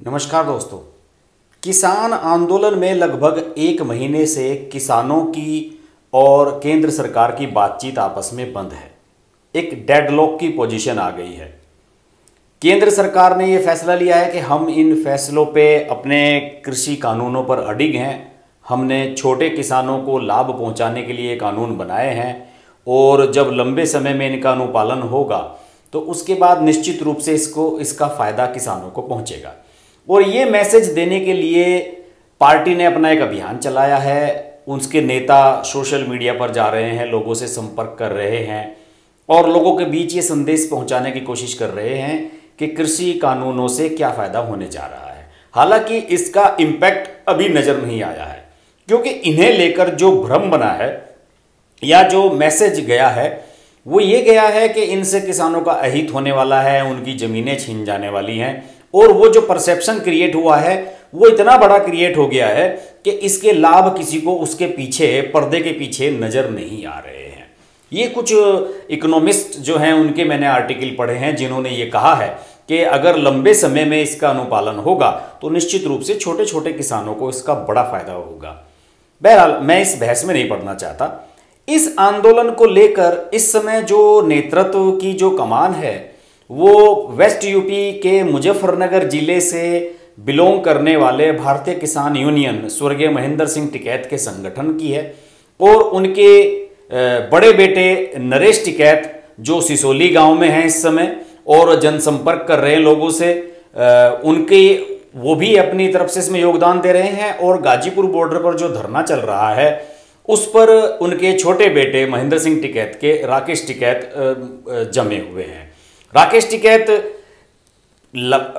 नमस्कार दोस्तों। किसान आंदोलन में लगभग एक महीने से किसानों की और केंद्र सरकार की बातचीत आपस में बंद है। एक डेडलॉक की पोजीशन आ गई है। केंद्र सरकार ने ये फैसला लिया है कि हम इन फैसलों पे अपने कृषि कानूनों पर अडिग हैं। हमने छोटे किसानों को लाभ पहुंचाने के लिए कानून बनाए हैं और जब लंबे समय में इनका अनुपालन होगा तो उसके बाद निश्चित रूप से इसका फ़ायदा किसानों को पहुंचेगा। और ये मैसेज देने के लिए पार्टी ने अपना एक अभियान चलाया है। उसके नेता सोशल मीडिया पर जा रहे हैं, लोगों से संपर्क कर रहे हैं और लोगों के बीच ये संदेश पहुंचाने की कोशिश कर रहे हैं कि कृषि कानूनों से क्या फ़ायदा होने जा रहा है। हालांकि इसका इम्पैक्ट अभी नज़र नहीं आया है, क्योंकि इन्हें लेकर जो भ्रम बना है या जो मैसेज गया है वो ये गया है कि इनसे किसानों का अहित होने वाला है, उनकी ज़मीनें छीन जाने वाली हैं। और वो जो परसेप्शन क्रिएट हुआ है वो इतना बड़ा क्रिएट हो गया है कि इसके लाभ किसी को उसके पीछे, पर्दे के पीछे नज़र नहीं आ रहे हैं। ये कुछ इकोनॉमिस्ट जो हैं उनके मैंने आर्टिकल पढ़े हैं जिन्होंने ये कहा है कि अगर लंबे समय में इसका अनुपालन होगा तो निश्चित रूप से छोटे छोटे किसानों को इसका बड़ा फायदा होगा। बहरहाल मैं इस बहस में नहीं पड़ना चाहता। इस आंदोलन को लेकर इस समय जो नेतृत्व की जो कमान है वो वेस्ट यूपी के मुजफ्फरनगर जिले से बिलोंग करने वाले भारतीय किसान यूनियन स्वर्गीय महेंद्र सिंह टिकैत के संगठन की है। और उनके बड़े बेटे नरेश टिकैत जो सिसोली गांव में हैं इस समय और जनसंपर्क कर रहे हैं लोगों से, उनके वो भी अपनी तरफ से इसमें योगदान दे रहे हैं। और गाजीपुर बॉर्डर पर जो धरना चल रहा है उस पर उनके छोटे बेटे महेंद्र सिंह टिकैत के राकेश टिकैत जमे हुए हैं। राकेश टिकैत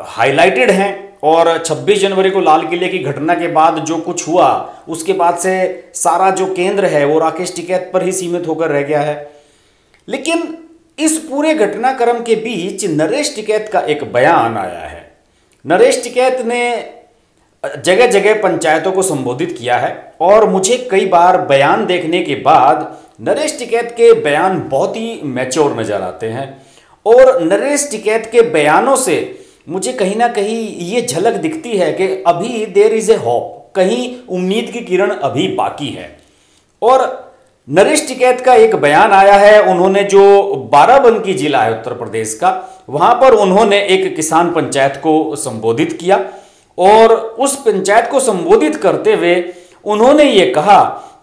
हाईलाइटेड हैं और 26 जनवरी को लाल किले की घटना के बाद जो कुछ हुआ उसके बाद से सारा जो केंद्र है वो राकेश टिकैत पर ही सीमित होकर रह गया है। लेकिन इस पूरे घटनाक्रम के बीच नरेश टिकैत का एक बयान आया है। नरेश टिकैत ने जगह जगह पंचायतों को संबोधित किया है और मुझे कई बार बयान देखने के बाद नरेश टिकैत के बयान बहुत ही मैच्योर नजर आते हैं। और नरेश टिकैत के बयानों से मुझे कहीं ना कहीं ये झलक दिखती है कि अभी देयर इज ए होप, कहीं उम्मीद की किरण अभी बाकी है। और नरेश टिकैत का एक बयान आया है। उन्होंने जो बाराबंकी जिला है उत्तर प्रदेश का, वहां पर उन्होंने एक किसान पंचायत को संबोधित किया और उस पंचायत को संबोधित करते हुए उन्होंने ये कहा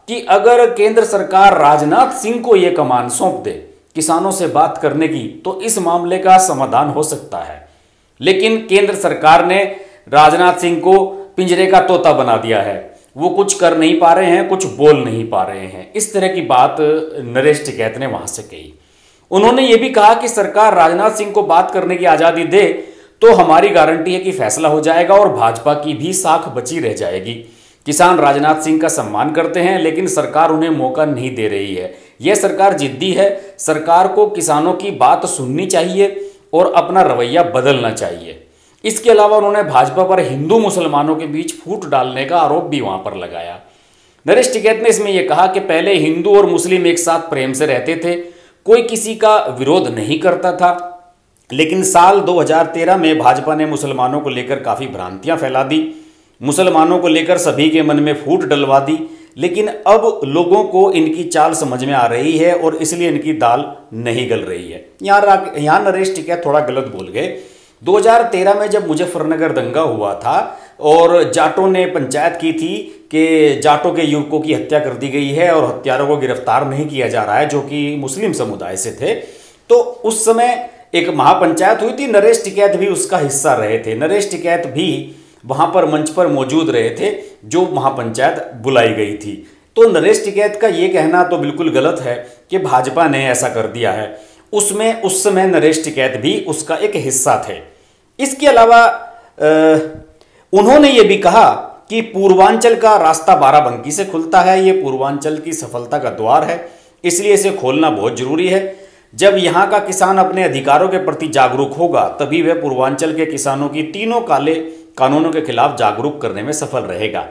कि अगर केंद्र सरकार राजनाथ सिंह को ये कमान सौंप दे किसानों से बात करने की तो इस मामले का समाधान हो सकता है। लेकिन केंद्र सरकार ने राजनाथ सिंह को पिंजरे का तोता बना दिया है, वो कुछ कर नहीं पा रहे हैं, कुछ बोल नहीं पा रहे हैं। इस तरह की बात नरेश टिकैत ने वहां से कही। उन्होंने ये भी कहा कि सरकार राजनाथ सिंह को बात करने की आजादी दे तो हमारी गारंटी है कि फैसला हो जाएगा और भाजपा की भी साख बची रह जाएगी। किसान राजनाथ सिंह का सम्मान करते हैं लेकिन सरकार उन्हें मौका नहीं दे रही है। यह सरकार जिद्दी है। सरकार को किसानों की बात सुननी चाहिए और अपना रवैया बदलना चाहिए। इसके अलावा उन्होंने भाजपा पर हिंदू मुसलमानों के बीच फूट डालने का आरोप भी वहां पर लगाया। नरेश टिकैत ने इसमें यह कहा कि पहले हिंदू और मुस्लिम एक साथ प्रेम से रहते थे, कोई किसी का विरोध नहीं करता था। लेकिन साल 2013 में भाजपा ने मुसलमानों को लेकर काफ़ी भ्रांतियां फैला दी, मुसलमानों को लेकर सभी के मन में फूट डलवा दी। लेकिन अब लोगों को इनकी चाल समझ में आ रही है और इसलिए इनकी दाल नहीं गल रही है। यहाँ नरेश टिकैत थोड़ा गलत बोल गए। 2013 में जब मुजफ्फरनगर दंगा हुआ था और जाटों ने पंचायत की थी कि जाटों के युवकों की हत्या कर दी गई है और हत्यारों को गिरफ्तार नहीं किया जा रहा है जो कि मुस्लिम समुदाय से थे, तो उस समय एक महापंचायत हुई थी। नरेश टिकैत भी उसका हिस्सा रहे थे। नरेश टिकैत भी वहां पर मंच पर मौजूद रहे थे जो महापंचायत बुलाई गई थी। तो नरेश टिकैत का ये कहना तो बिल्कुल गलत है कि भाजपा ने ऐसा कर दिया है। उसमें उस समय नरेश टिकैत भी उसका एक हिस्सा थे। इसके अलावा उन्होंने ये भी कहा कि पूर्वांचल का रास्ता बाराबंकी से खुलता है, ये पूर्वांचल की सफलता का द्वार है, इसलिए इसे खोलना बहुत जरूरी है। जब यहाँ का किसान अपने अधिकारों के प्रति जागरूक होगा तभी वह पूर्वांचल के किसानों की तीनों काले कानूनों के खिलाफ जागरूक करने में सफल रहेगा।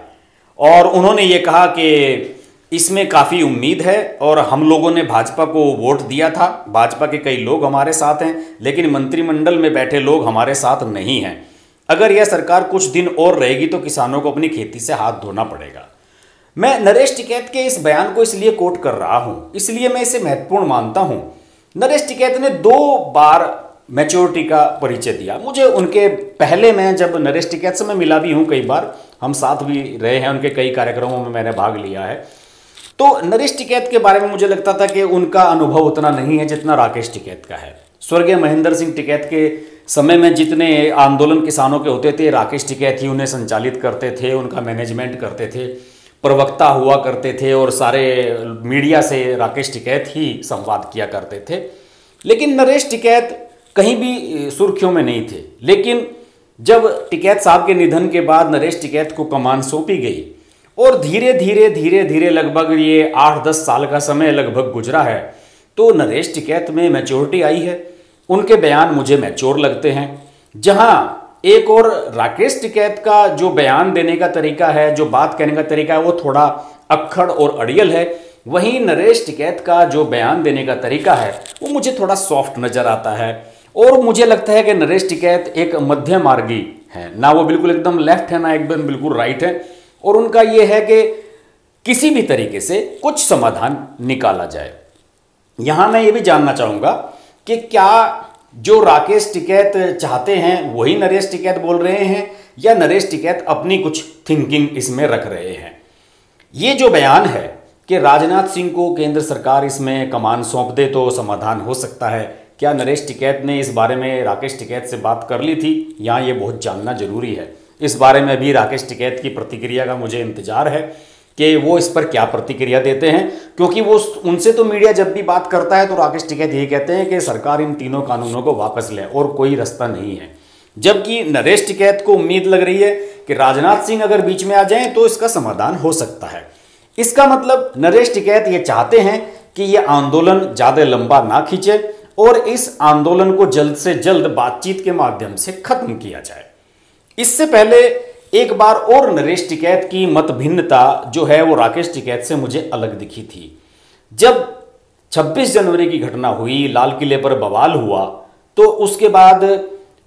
और उन्होंने ये कहा कि इसमें काफ़ी उम्मीद है और हम लोगों ने भाजपा को वोट दिया था, भाजपा के कई लोग हमारे साथ हैं, लेकिन मंत्रिमंडल में बैठे लोग हमारे साथ नहीं हैं। अगर यह सरकार कुछ दिन और रहेगी तो किसानों को अपनी खेती से हाथ धोना पड़ेगा। मैं नरेश टिकैत के इस बयान को इसलिए कोट कर रहा हूं, इसलिए मैं इसे महत्वपूर्ण मानता हूं। नरेश टिकैत ने 2 बार मैच्योरिटी का परिचय दिया। मुझे उनके पहले, मैं जब नरेश टिकैत से मैं मिला भी हूं कई बार, हम साथ भी रहे हैं, उनके कई कार्यक्रमों में मैंने भाग लिया है। तो नरेश टिकैत के बारे में मुझे लगता था कि उनका अनुभव उतना नहीं है जितना राकेश टिकैत का है। स्वर्गीय महेंद्र सिंह टिकैत के समय में जितने आंदोलन किसानों के होते थे, राकेश टिकैत ही उन्हें संचालित करते थे, उनका मैनेजमेंट करते थे, प्रवक्ता हुआ करते थे और सारे मीडिया से राकेश टिकैत ही संवाद किया करते थे। लेकिन नरेश टिकैत कहीं भी सुर्खियों में नहीं थे। लेकिन जब टिकैत साहब के निधन के बाद नरेश टिकैत को कमान सौंपी गई और धीरे धीरे लगभग ये 8-10 साल का समय लगभग गुजरा है, तो नरेश टिकैत में मैच्योरिटी आई है। उनके बयान मुझे मैच्योर लगते हैं। जहां एक और राकेश टिकैत का जो बयान देने का तरीका है, जो बात कहने का तरीका है, वो थोड़ा अक्खड़ और अड़ियल है, वहीं नरेश टिकैत का जो बयान देने का तरीका है वो मुझे थोड़ा सॉफ्ट नजर आता है। और मुझे लगता है कि नरेश टिकैत एक मध्य मार्गी है, ना वो बिल्कुल एकदम लेफ्ट है, ना एकदम बिल्कुल राइट है। और उनका ये है कि किसी भी तरीके से कुछ समाधान निकाला जाए। यहां मैं ये भी जानना चाहूंगा कि क्या जो राकेश टिकैत चाहते हैं वही नरेश टिकैत बोल रहे हैं, या नरेश टिकैत अपनी कुछ थिंकिंग इसमें रख रहे हैं। ये जो बयान है कि राजनाथ सिंह को केंद्र सरकार इसमें कमान सौंप दे तो समाधान हो सकता है, क्या नरेश टिकैत ने इस बारे में राकेश टिकैत से बात कर ली थी? यहाँ ये बहुत जानना जरूरी है। इस बारे में भी राकेश टिकैत की प्रतिक्रिया का मुझे इंतजार है कि वो इस पर क्या प्रतिक्रिया देते हैं, क्योंकि वो उनसे तो मीडिया जब भी बात करता है तो राकेश टिकैत यही कहते हैं कि सरकार इन तीनों कानूनों को वापस ले और कोई रास्ता नहीं है। जबकि नरेश टिकैत को उम्मीद लग रही है कि राजनाथ सिंह अगर बीच में आ जाएं तो इसका समाधान हो सकता है। इसका मतलब नरेश टिकैत ये चाहते हैं कि यह आंदोलन ज़्यादा लंबा ना खींचे और इस आंदोलन को जल्द से जल्द बातचीत के माध्यम से खत्म किया जाए। इससे पहले एक बार और नरेश टिकैत की मत भिन्नता जो है वो राकेश टिकैत से मुझे अलग दिखी थी। जब 26 जनवरी की घटना हुई, लाल किले पर बवाल हुआ, तो उसके बाद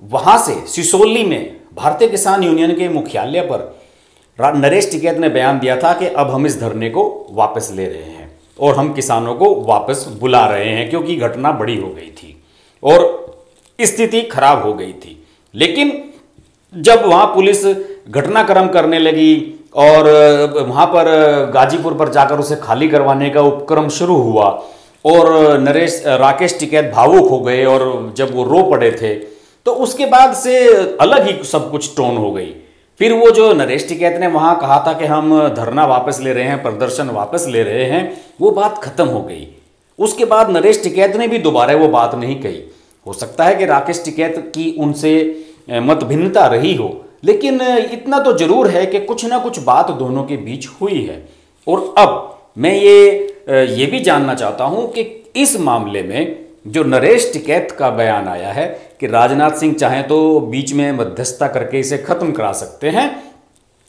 वहां से सिसोली में भारतीय किसान यूनियन के मुख्यालय पर नरेश टिकैत ने बयान दिया था कि अब हम इस धरने को वापस ले रहे हैं और हम किसानों को वापस बुला रहे हैं, क्योंकि घटना बड़ी हो गई थी और स्थिति खराब हो गई थी। लेकिन जब वहां पुलिस घटनाक्रम करने लगी और वहां पर गाजीपुर पर जाकर उसे खाली करवाने का उपक्रम शुरू हुआ और राकेश टिकैत भावुक हो गए और जब वो रो पड़े थे, तो उसके बाद से अलग ही सब कुछ टोन हो गई। फिर वो जो नरेश टिकैत ने वहां कहा था कि हम धरना वापस ले रहे हैं, प्रदर्शन वापस ले रहे हैं, वो बात खत्म हो गई। उसके बाद नरेश टिकैत ने भी दोबारा वो बात नहीं कही। हो सकता है कि राकेश टिकैत की उनसे मत भिन्नता रही हो, लेकिन इतना तो जरूर है कि कुछ ना कुछ बात दोनों के बीच हुई है। और अब मैं ये भी जानना चाहता हूं कि इस मामले में जो नरेश टिकैत का बयान आया है कि राजनाथ सिंह चाहें तो बीच में मध्यस्थता करके इसे खत्म करा सकते हैं,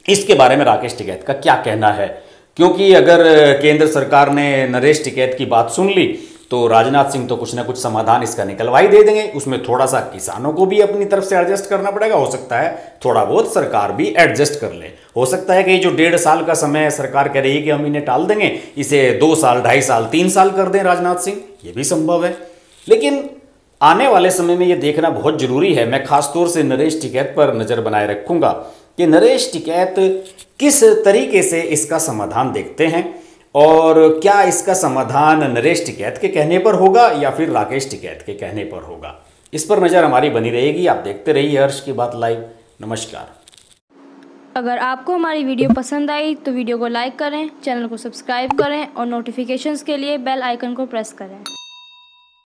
इसके बारे में राकेश टिकैत का क्या कहना है? क्योंकि अगर केंद्र सरकार ने नरेश टिकैत की बात सुन ली तो राजनाथ सिंह तो कुछ ना कुछ समाधान इसका निकलवा ही दे देंगे। उसमें थोड़ा सा किसानों को भी अपनी तरफ से एडजस्ट करना पड़ेगा, हो सकता है थोड़ा बहुत सरकार भी एडजस्ट कर ले। हो सकता है कि ये जो 1.5 साल का समय सरकार कह रही है कि हम इन्हें टाल देंगे, इसे 2 साल, 2.5 साल, 3 साल कर दें राजनाथ सिंह, ये भी संभव है। लेकिन आने वाले समय में ये देखना बहुत जरूरी है। मैं खासतौर से नरेश टिकैत पर नजर बनाए रखूंगा कि नरेश टिकैत किस तरीके से इसका समाधान देखते हैं और क्या इसका समाधान नरेश टिकैत के कहने पर होगा या फिर राकेश टिकैत के कहने पर होगा। इस पर नजर हमारी बनी रहेगी। आप देखते रहिए हर्ष की बात लाइव। नमस्कार। अगर आपको हमारी वीडियो पसंद आई तो वीडियो को लाइक करें, चैनल को सब्सक्राइब करें और नोटिफिकेशंस के लिए बेल आइकन को प्रेस करें।